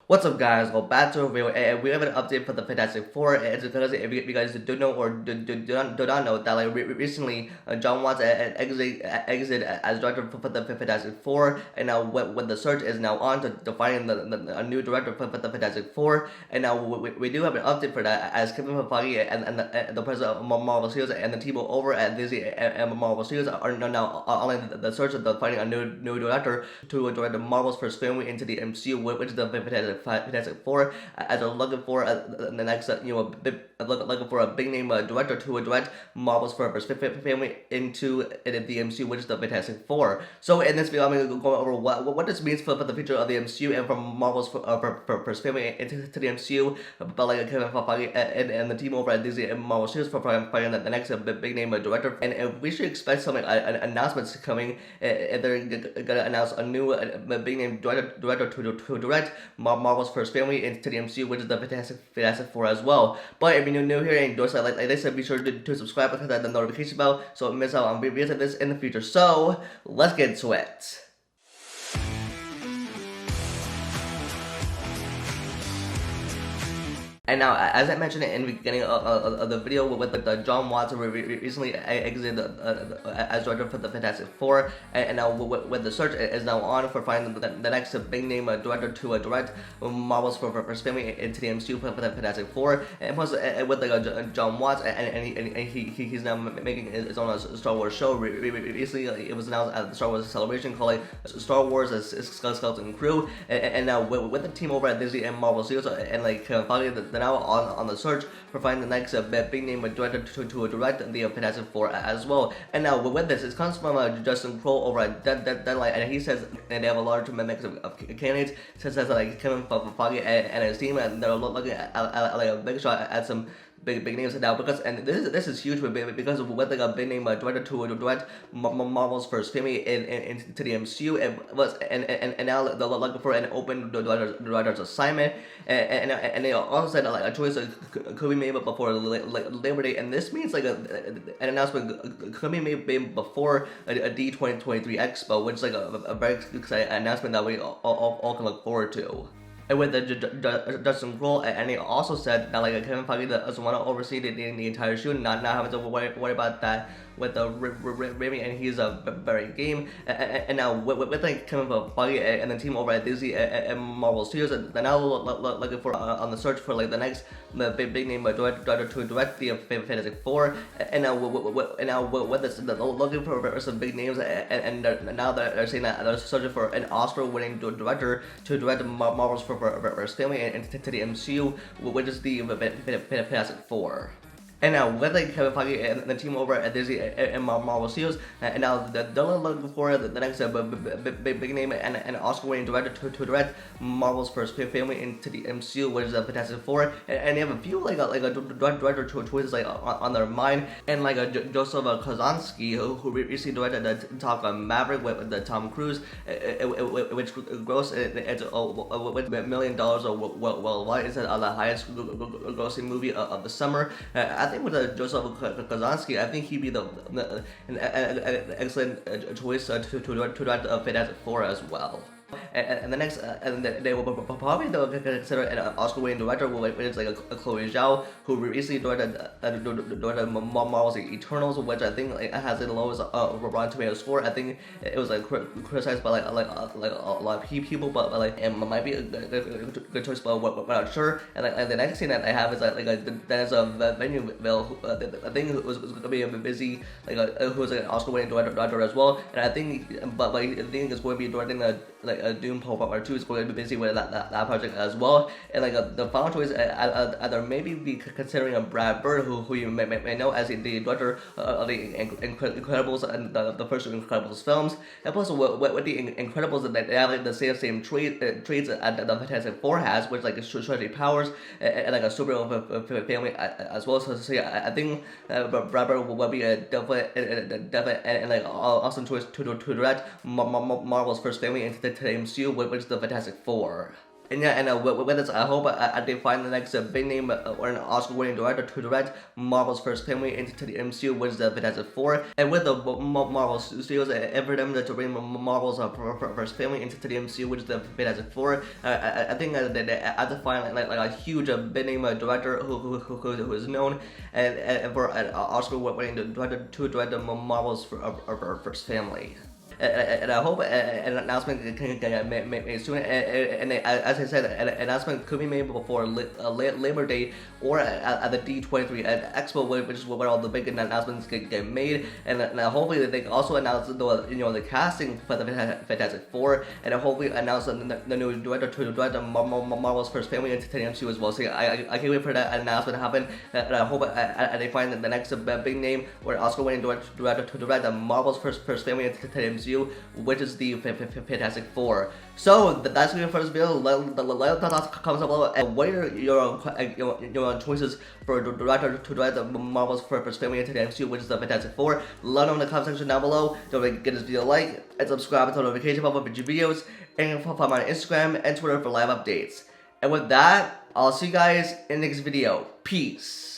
What's up, guys? Well, back to a review, and we have an update for the Fantastic Four. It's because if you guys don't know or do not know that like recently, Jon Watts exit as director for the Fantastic Four, and now when the search is now on to find a new director for the Fantastic Four, and now we do have an update for that as Kevin Feige and the president of Marvel Studios and the team over at Disney and Marvel Studios are now on the search of finding a new director to direct Marvel's first film into the MCU, which is the Fantastic Four, as they're looking for the next, looking for a big name director to direct Marvel's first family into the MCU, which is the Fantastic Four. So in this video, I'm going to go over what this means for the future of the MCU and from Marvel's first family into the MCU. But like Kevin Feige and the team over at Disney and Marvel Studios for finding the next big name director, and if we should expect some announcements coming. If they're gonna announce a new big name director to direct Marvel's first family into the MCU, which is the Fantastic Four as well. But if you're new here and enjoy like this, be sure to subscribe and hit the notification bell so don't miss out on videos like this in the future. So let's get to it. And now, as I mentioned in the beginning of the video, with the Jon Watts recently exited as director for the Fantastic Four, and now with the search is now on for finding the next big name director to direct Marvel's first family into the MCU for the Fantastic Four, and plus with Jon Watts, and he's now making his own Star Wars show. Recently, it was announced at the Star Wars Celebration called Star Wars as Skeleton Crew, and now with the team over at Disney and Marvel Studios, and finally they're now on the search for finding the next big name director to direct the Fantastic Four as well. And now with this, it comes from Justin Crowe over at Deadline, and he says they have a large mix of candidates, says like Kevin Feige and his team, and they're looking at like a big shot at some big names now, because and this is huge because of what a big name director to direct Marvel's first family into the MCU, and now they're looking for an open director's assignment, and they also said like a choice could be made before Labor Day, and this means like an announcement could be made before a D23 Expo, which is like a very exciting announcement that we all can look forward to. And with the Justin Crowe, and he also said that like Kevin Feige doesn't want to oversee the entire shoot, not having to worry about that with the Raimi, and he's a very game. And now with like Kevin Feige and the team over at Disney and Marvel Studios, they're now looking for on the search for like the next big name director to direct the Fantastic Four. And now with this, they're looking for some big names, and now they're saying that they're searching for an Oscar-winning director to direct Marvel's first family into the MCU, which is the Fantastic Four. And now with like Kevin Feige and the team over at Disney and Marvel Studios, and now they're looking for the next big name and Oscar-winning director to direct Marvel's first family into the MCU, which is the Fantastic Four, and they have a few like a director choices like on their mind, and like Joseph Kosinski, who recently directed the Top Gun Maverick with the Tom Cruise, which grossed with $1 million worldwide. It's the highest grossing movie of the summer. I think with Joseph Kosinski, I think he'd be an excellent choice to direct Fantastic Four as well. And the next, and they will probably consider an Oscar-winning director, which is like a Chloe Zhao, who recently directed Marvel's Eternals, which I think like has the lowest Rotten Tomatoes score. I think it was like criticized by like a lot of people, but like it might be a good choice, but we're not sure. And like the next thing that I have is there's a Venueville, I think was gonna be a bit busy, who was like an Oscar-winning director as well. And I think, but I think it's going to be directing a Doom Part 2 is going to be busy with that project as well. And like the final choice, either maybe be considering a Brad Bird, who you may know as the director of the Incredibles and the first Incredibles films, and plus with the Incredibles, they have like the same traits that the Fantastic Four has, which like strategic powers and like a superhero family as well. So yeah, I think Brad Bird will be a definite and like awesome choice to direct Marvel's first family into the MCU, which is the Fantastic Four. And yeah, and with this, I hope they find the next big name or an Oscar-winning director to direct Marvel's first family into the MCU, which is the Fantastic Four. And with the Marvel Studios, and for them to bring Marvel's first family into the MCU, which is the Fantastic Four, I think that they have to find like a huge big name director who is known and for an Oscar-winning director to direct Marvel's first family. And I hope an announcement can get made soon. And as I said, an announcement could be made before Labor Day or at the D23 at Expo, which is where all the big announcements get made. And hopefully they can also announce the casting for the Fantastic Four, and hopefully announce the new director to direct Marvel's first family into the MCU as well. So I can't wait for that announcement to happen. And I hope they find the next big name or Oscar-winning director to direct Marvel's first family into the MCU, which is the Fantastic Four. So that's the first video. Let the thoughts comments below, and what are your choices for director to direct the Marvel's first family into the MCU, which is the Fantastic Four. Let them know in the comment section down below. Don't forget to give this video a like and subscribe to the notification bell for future videos, and follow me on Instagram and Twitter for live updates. And with that, I'll see you guys in the next video. Peace.